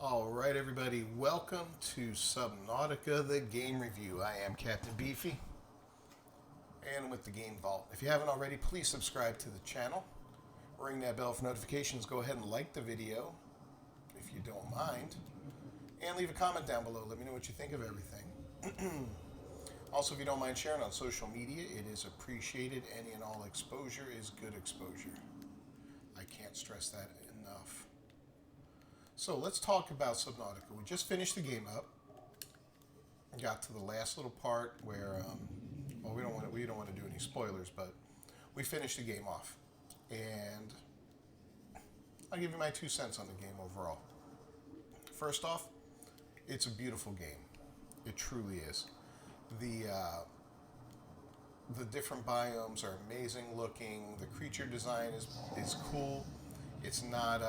All right, everybody, welcome to Subnautica, the game review. I am Captain Beefy, and with the Game Vault. If you haven't already, please subscribe to the channel. Ring that bell for notifications. Go ahead and like the video, if you don't mind. And leave a comment down below. Let me know what you think of everything. Also, if you don't mind sharing on social media, it is appreciated. Any and all exposure is good exposure. I can't stress that enough. So let's talk about Subnautica. We just finished the game up. Got to the last little part where, well, we don't want to do any spoilers, but we finished the game off, and I'll give you my 2 cents on the game overall. First off, it's a beautiful game. It truly is. The different biomes are amazing looking. The creature design is cool. It's not.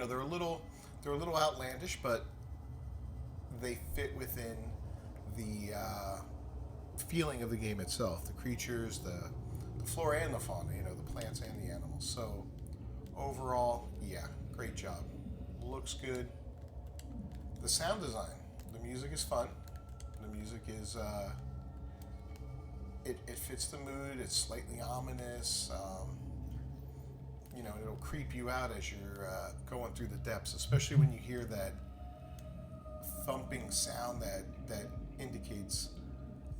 They're a little outlandish, but they fit within the feeling of the game itself. The creatures, the flora and the fauna, the plants and the animals. So overall, yeah, great job. Looks good. The sound design, the music is fun. The music is it fits the mood. It's slightly ominous. It'll creep you out as you're going through the depths, especially when you hear that thumping sound that indicates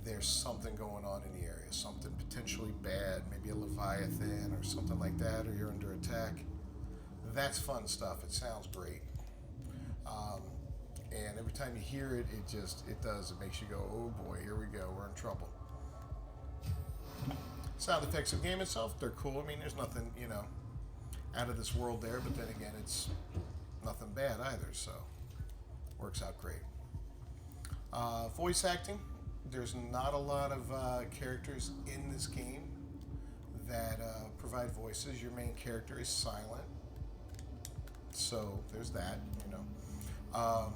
there's something going on in the area, something potentially bad, maybe a leviathan or something like that, or you're under attack. That's fun stuff. It sounds great. And every time you hear it, it makes you go, oh boy, here we go, we're in trouble. Sound effects of the game itself, they're cool. I mean, there's nothing, out of this world there, but then again, it's nothing bad either, so works out great. Voice acting, there's not a lot of characters in this game that provide voices. Your main character is silent, so there's that, but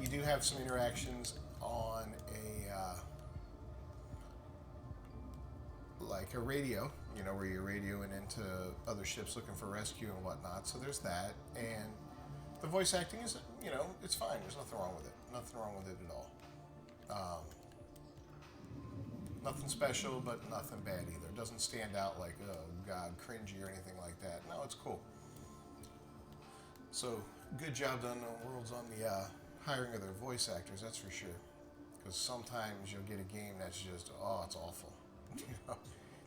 you do have some interactions on like a radio, where you're radioing into other ships looking for rescue and whatnot. So there's that, and the voice acting is, it's fine. There's nothing wrong with it. Nothing wrong with it at all. Nothing special, but nothing bad either. It doesn't stand out like, oh God, cringy or anything like that. No, it's cool. So good job done on Worlds on the hiring of their voice actors, that's for sure. Because sometimes you'll get a game that's just, oh, it's awful.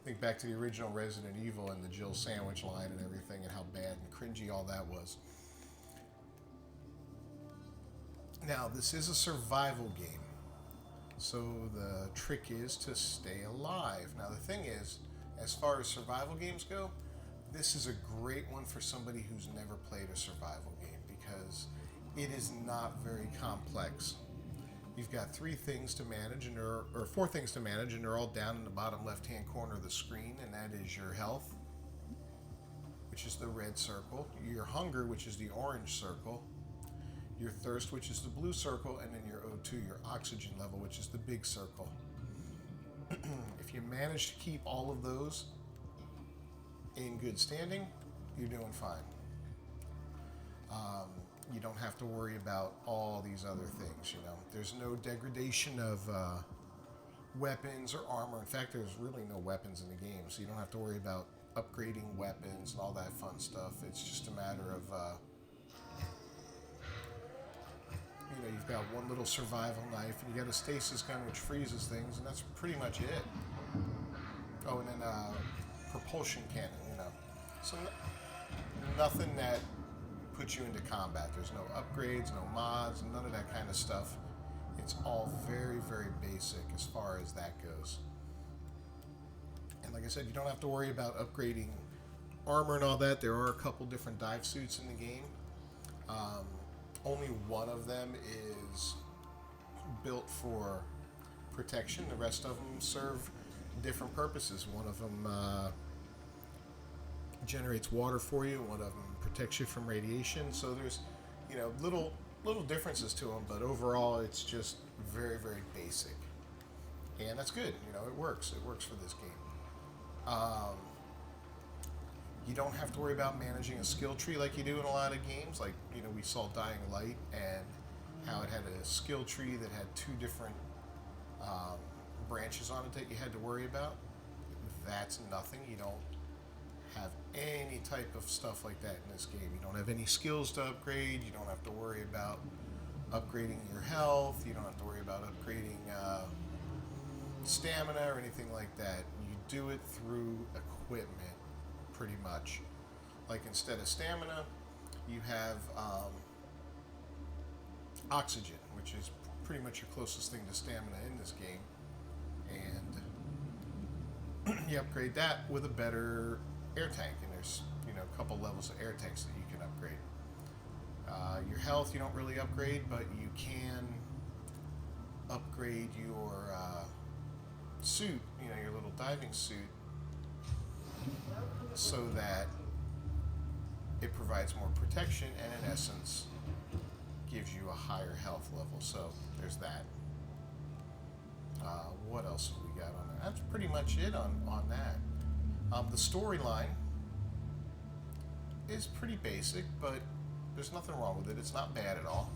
Think back to the original Resident Evil and the Jill sandwich line and everything, and how bad and cringy all that was. Now, this is a survival game, so the trick is to stay alive. Now, the thing is, as far as survival games go, this is a great one for somebody who's never played a survival game, because it is not very complex. You've got 3 things to manage, or 4 things to manage, and they're all down in the bottom left-hand corner of the screen, and that is your health, which is the red circle, your hunger, which is the orange circle, your thirst, which is the blue circle, and then your O2, your oxygen level, which is the big circle. If you manage to keep all of those in good standing, you're doing fine. You don't have to worry about all these other things, There's no degradation of weapons or armor. In fact, there's really no weapons in the game, so you don't have to worry about upgrading weapons and all that fun stuff. It's just a matter of, you've got one little survival knife, and you got a stasis gun which freezes things, and that's pretty much it. Oh, and then propulsion cannon, So nothing that puts you into combat. There's no upgrades, no mods, none of that kind of stuff. It's all very, very basic as far as that goes. And like I said, you don't have to worry about upgrading armor and all that. There are a couple different dive suits in the game. Only one of them is built for protection. The rest of them serve different purposes. One of them generates water for you. One of them protects you from radiation. So there's, little differences to them, but overall it's just very, very basic. And that's good. It works. It works for this game. You don't have to worry about managing a skill tree like you do in a lot of games. Like, we saw Dying Light and how it had a skill tree that had two different um, branches on it that you had to worry about. That's nothing. You don't have any type of stuff like that in this game. You don't have any skills to upgrade. You don't have to worry about upgrading your health. You don't have to worry about upgrading stamina or anything like that. You do it through equipment, pretty much. Like, instead of stamina, you have oxygen, which is pretty much your closest thing to stamina in this game. And you upgrade that with a better air tank, and there's a couple levels of air tanks that you can upgrade. Your health you don't really upgrade, but you can upgrade your suit, your little diving suit, so that it provides more protection and in essence gives you a higher health level. So there's that. What else have we got on that? That's pretty much it on that. The storyline is pretty basic, but there's nothing wrong with it. It's not bad at all.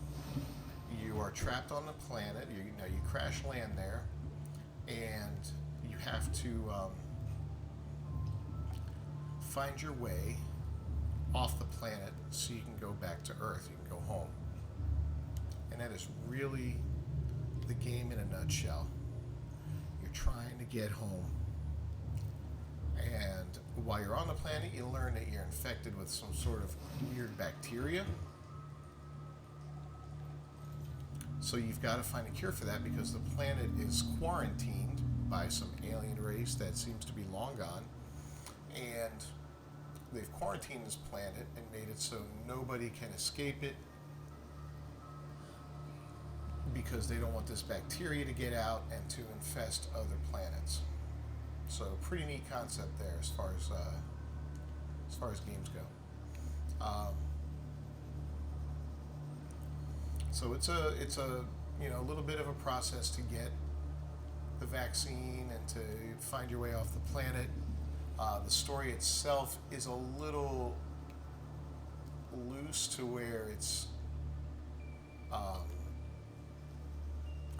You are trapped on the planet. You crash land there, and you have to find your way off the planet so you can go back to Earth. You can go home. And that is really the game in a nutshell. You're trying to get home. And while you're on the planet, you learn that you're infected with some sort of weird bacteria. So you've got to find a cure for that, because the planet is quarantined by some alien race that seems to be long gone. And they've quarantined this planet and made it so nobody can escape it, because they don't want this bacteria to get out and to infest other planets. So pretty neat concept there as far as games go. So it's a little bit of a process to get the vaccine and to find your way off the planet. The story itself is a little loose to where it's I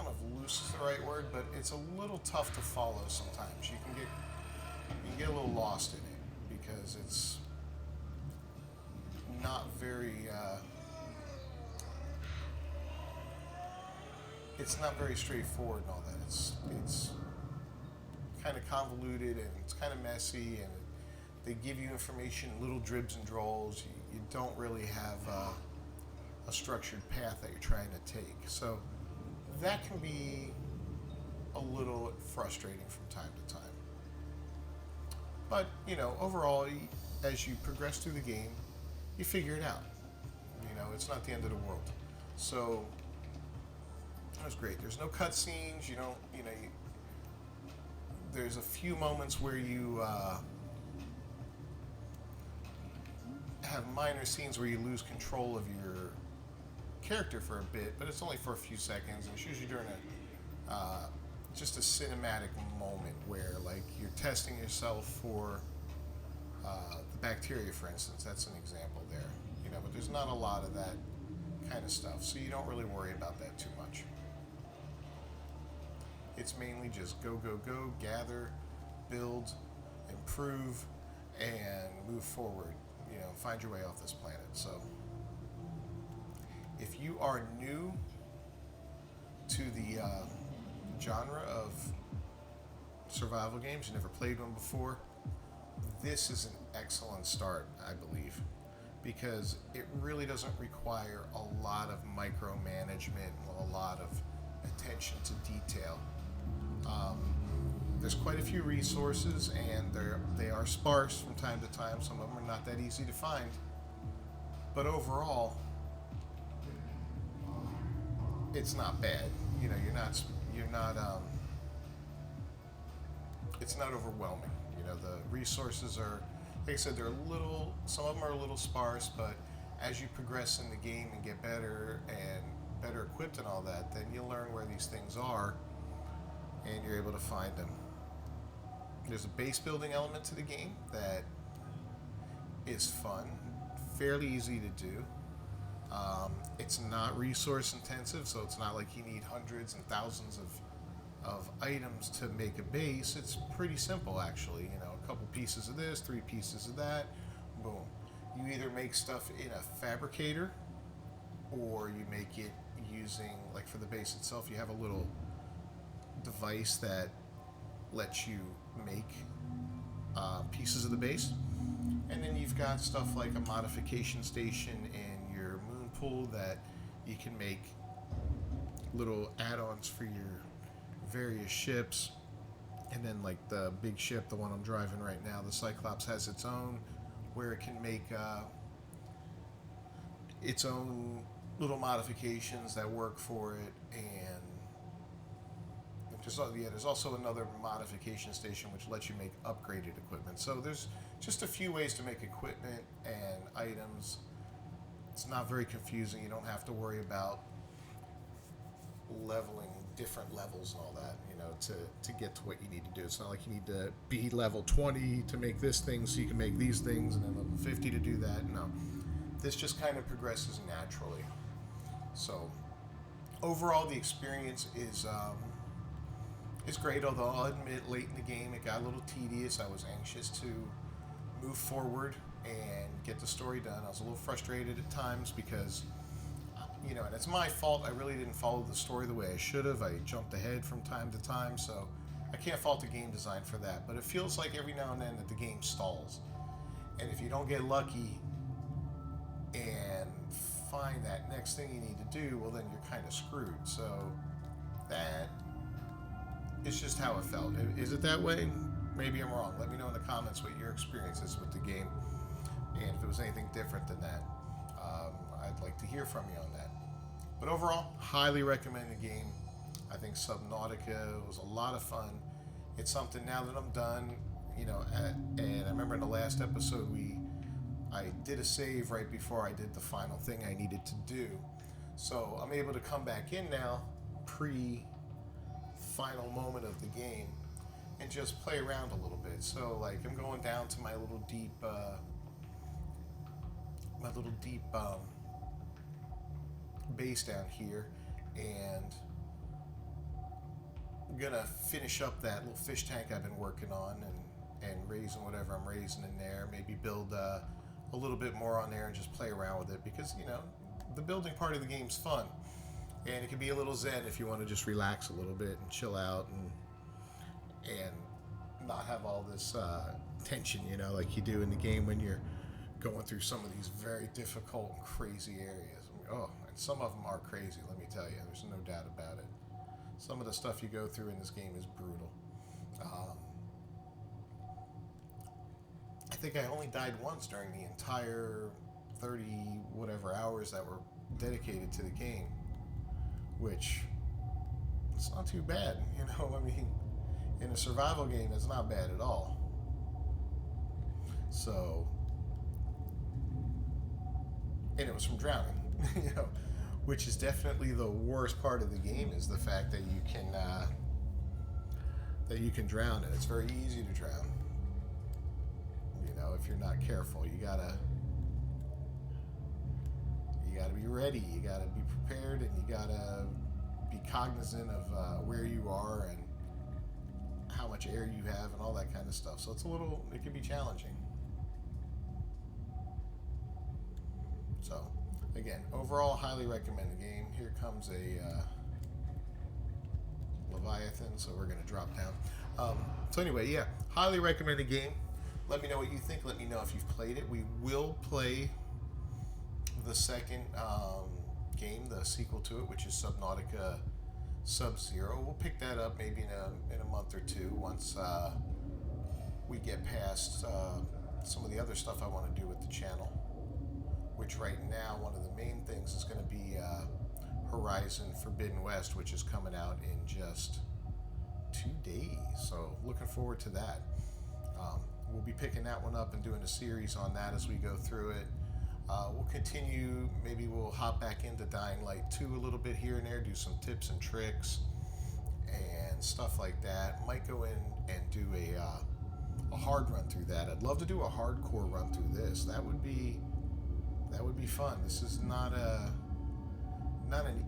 don't know if loose is the right word, but it's a little tough to follow sometimes. You can get a little lost in it, because it's not very straightforward and all that. It's kind of convoluted, and it's kind of messy, and they give you information in little dribs and drolls. You don't really have a structured path that you're trying to take. So that can be a little frustrating from time to time. But, overall, as you progress through the game, you figure it out. It's not the end of the world. So that was great. There's no cutscenes. There's a few moments where you have minor scenes where you lose control of your character for a bit, but it's only for a few seconds, and it's usually during just a cinematic moment where, like, you're testing yourself for the bacteria, for instance. That's an example there. But there's not a lot of that kind of stuff, so you don't really worry about that too much. It's mainly just go, gather, build, improve, and move forward. Find your way off this planet. So if you are new to the genre of survival games, you never played one before, this is an excellent start, I believe, because it really doesn't require a lot of micromanagement and a lot of attention to detail. There's quite a few resources, and they are sparse from time to time. Some of them are not that easy to find, but overall, it's not bad. It's not overwhelming. The resources are, like I said, some of them are a little sparse, but as you progress in the game and get better and better equipped and all that, then you'll learn where these things are, and you're able to find them. There's a base building element to the game that is fun, fairly easy to do. It's not resource intensive, so it's not like you need hundreds and thousands of items to make a base. It's pretty simple, actually. You know, a couple pieces of this, three pieces of that, boom. You either make stuff in a fabricator or you make it using, like for the base itself, you have a little device that lets you make pieces of the base. And then you've got stuff like a modification station in your moon pool that you can make little add-ons for your various ships. And then like the big ship, the one I'm driving right now, the Cyclops, has its own, where it can make its own little modifications that work for it. And there's also another modification station which lets you make upgraded equipment. So there's just a few ways to make equipment and items. It's not very confusing. You don't have to worry about leveling different levels and all that, you know, to get to what you need to do. It's not like you need to be level 20 to make this thing so you can make these things, and then level 50 to do that. No. This just kind of progresses naturally. So overall, the experience is great, although I'll admit late in the game it got a little tedious. I was anxious to move forward and get the story done. I was a little frustrated at times because, you know, and it's my fault. I really didn't follow the story the way I should have. I jumped ahead from time to time, so I can't fault the game design for that. But it feels like every now and then that the game stalls. And if you don't get lucky and find that next thing you need to do, well, then you're kind of screwed. So that is just how it felt. Is it that way? Maybe I'm wrong. Let me know in the comments what your experience is with the game, and if it was anything different than that. I'd like to hear from you on that. But overall, highly recommend the game. I think Subnautica was a lot of fun. It's something now that I'm done, you know, and I remember in the last episode I did a save right before I did the final thing I needed to do. So I'm able to come back in now, final moment of the game, and just play around a little bit. So like I'm going down to my little deep base down here, and I'm gonna finish up that little fish tank I've been working on and raising whatever I'm raising in there. Maybe build a little bit more on there and just play around with it, because you know the building part of the game's fun. And it can be a little zen if you want to just relax a little bit and chill out and not have all this tension, you know, like you do in the game when you're going through some of these very difficult and crazy areas. Oh, and some of them are crazy, let me tell you. There's no doubt about it. Some of the stuff you go through in this game is brutal. I think I only died once during the entire 30 whatever hours that were dedicated to the game, which it's not too bad, you know. I mean, in a survival game, it's not bad at all. So, and it was from drowning, you know, which is definitely the worst part of the game, is the fact that you can drown, and it's very easy to drown. You know, if you're not careful, you gotta be ready, you gotta be prepared, and you gotta be cognizant of where you are and how much air you have and all that kind of stuff. So it can be challenging. So again, overall, highly recommend the game. Here comes a Leviathan, so we're gonna drop down. So anyway, yeah, highly recommend the game. Let me know what you think. Let me know if you've played it. We will play the second game, the sequel to it, which is Subnautica Sub-Zero. We'll pick that up maybe in a month or two once we get past some of the other stuff I want to do with the channel, which right now one of the main things is going to be Horizon Forbidden West, which is coming out in just 2 days. So looking forward to that. We'll be picking that one up and doing a series on that as we go through it. We'll continue, maybe we'll hop back into Dying Light 2 a little bit here and there, do some tips and tricks and stuff like that. Might go in and do a hard run through that. I'd love to do a hardcore run through this. That would be fun. This is not an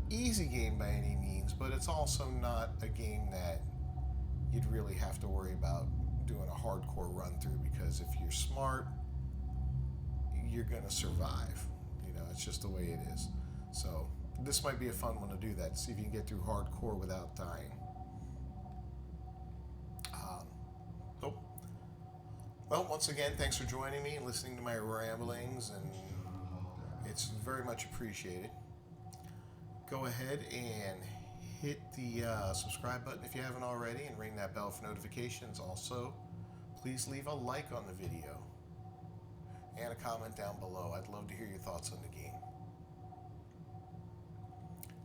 easy game by any means, but it's also not a game that you'd really have to worry about doing a hardcore run through, because if you're smart, you're gonna survive. You know, it's just the way it is. So this might be a fun one to do that. See if you can get through hardcore without dying. Nope. Well, once again, thanks for joining me and listening to my ramblings, and it's very much appreciated. Go ahead and hit the subscribe button if you haven't already, and ring that bell for notifications. Also, please leave a like on the video and a comment down below. I'd love to hear your thoughts on the game.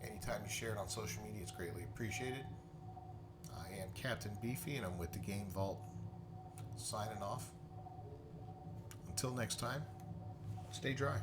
Anytime you share it on social media, it's greatly appreciated. I am Captain Beefy, and I'm with the Game Vault. Signing off. Until next time, stay dry.